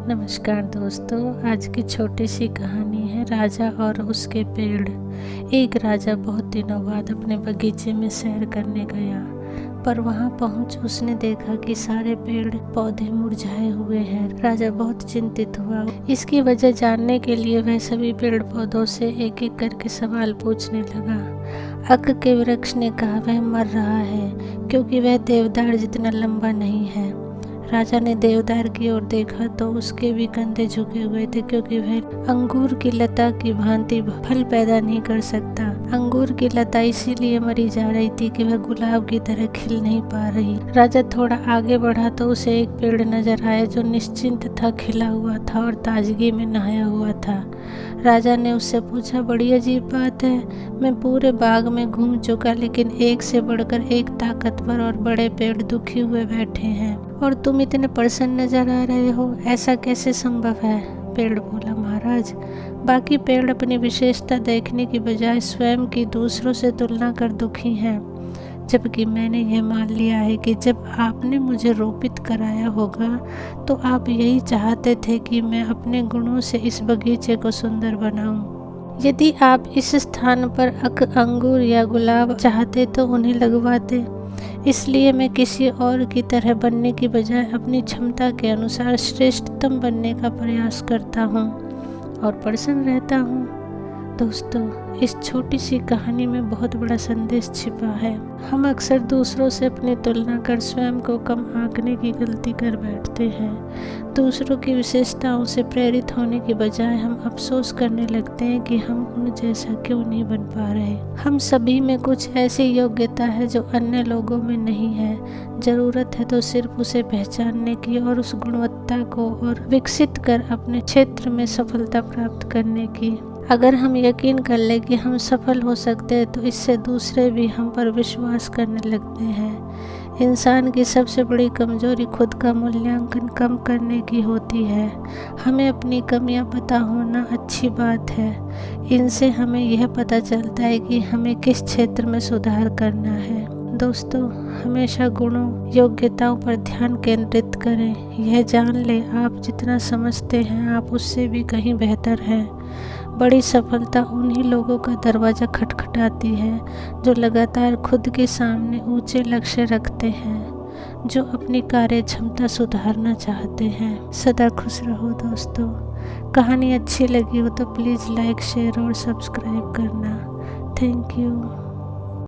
नमस्कार दोस्तों, आज की छोटी सी कहानी है राजा और उसके पेड़। एक राजा बहुत दिनों बाद अपने बगीचे में सैर करने गया, पर वहां पहुंच उसने देखा कि सारे पेड़ पौधे मुरझाए हुए हैं। राजा बहुत चिंतित हुआ। इसकी वजह जानने के लिए वह सभी पेड़ पौधों से एक एक करके सवाल पूछने लगा। अक के वृक्ष ने कहा, वह मर रहा है क्योंकि वह देवदार जितना लंबा नहीं है। राजा ने देवदार की ओर देखा तो उसके भी कंधे झुके हुए थे, क्योंकि वह अंगूर की लता की भांति फल पैदा नहीं कर सकता। अंगूर की लता इसीलिए मरी जा रही थी कि वह गुलाब की तरह खिल नहीं पा रही। राजा थोड़ा आगे बढ़ा तो उसे एक पेड़ नजर आया जो निश्चिंत था, खिला हुआ था और ताजगी में नहाया हुआ था। राजा ने उससे पूछा, बड़ी अजीब बात है, मैं पूरे बाग में घूम चुका, लेकिन एक से बढ़कर एक ताकतवर और बड़े पेड़ दुखी हुए बैठे हैं और तुम इतने प्रसन्न नजर आ रहे हो, ऐसा कैसे संभव है? पेड़ बोला, महाराज, बाकी पेड़ अपनी विशेषता देखने की बजाय स्वयं की दूसरों से तुलना कर दुखी हैं, जबकि मैंने यह मान लिया है कि जब आपने मुझे रोपित कराया होगा तो आप यही चाहते थे कि मैं अपने गुणों से इस बगीचे को सुंदर बनाऊं। यदि आप इस स्थान पर अंगूर या गुलाब चाहते तो उन्हें लगवाते। इसलिए मैं किसी और की तरह बनने की बजाय अपनी क्षमता के अनुसार श्रेष्ठतम बनने का प्रयास करता हूँ और प्रसन्न रहता हूँ। दोस्तों, इस छोटी सी कहानी में बहुत बड़ा संदेश छिपा है। हम अक्सर दूसरों से अपनी तुलना कर स्वयं को कम आंकने की गलती कर बैठते हैं। दूसरों की विशेषताओं से प्रेरित होने की बजाय हम अफसोस करने लगते हैं कि हम उन जैसा क्यों नहीं बन पा रहे। हम सभी में कुछ ऐसी योग्यता है जो अन्य लोगों में नहीं है। जरूरत है तो सिर्फ उसे पहचानने की और उस गुणवत्ता को और विकसित कर अपने क्षेत्र में सफलता प्राप्त करने की। अगर हम यकीन कर लें कि हम सफल हो सकते हैं तो इससे दूसरे भी हम पर विश्वास करने लगते हैं। इंसान की सबसे बड़ी कमजोरी खुद का मूल्यांकन कम करने की होती है। हमें अपनी कमियां पता होना अच्छी बात है। इनसे हमें यह पता चलता है कि हमें किस क्षेत्र में सुधार करना है। दोस्तों, हमेशा गुणों योग्यताओं पर ध्यान केंद्रित करें। यह जान लें, आप जितना समझते हैं आप उससे भी कहीं बेहतर हैं। बड़ी सफलता उन्हीं लोगों का दरवाज़ा खटखटाती है जो लगातार खुद के सामने ऊंचे लक्ष्य रखते हैं, जो अपनी कार्य क्षमता सुधारना चाहते हैं। सदा खुश रहो दोस्तों। कहानी अच्छी लगी हो तो प्लीज़ लाइक, शेयर और सब्सक्राइब करना। Thank you.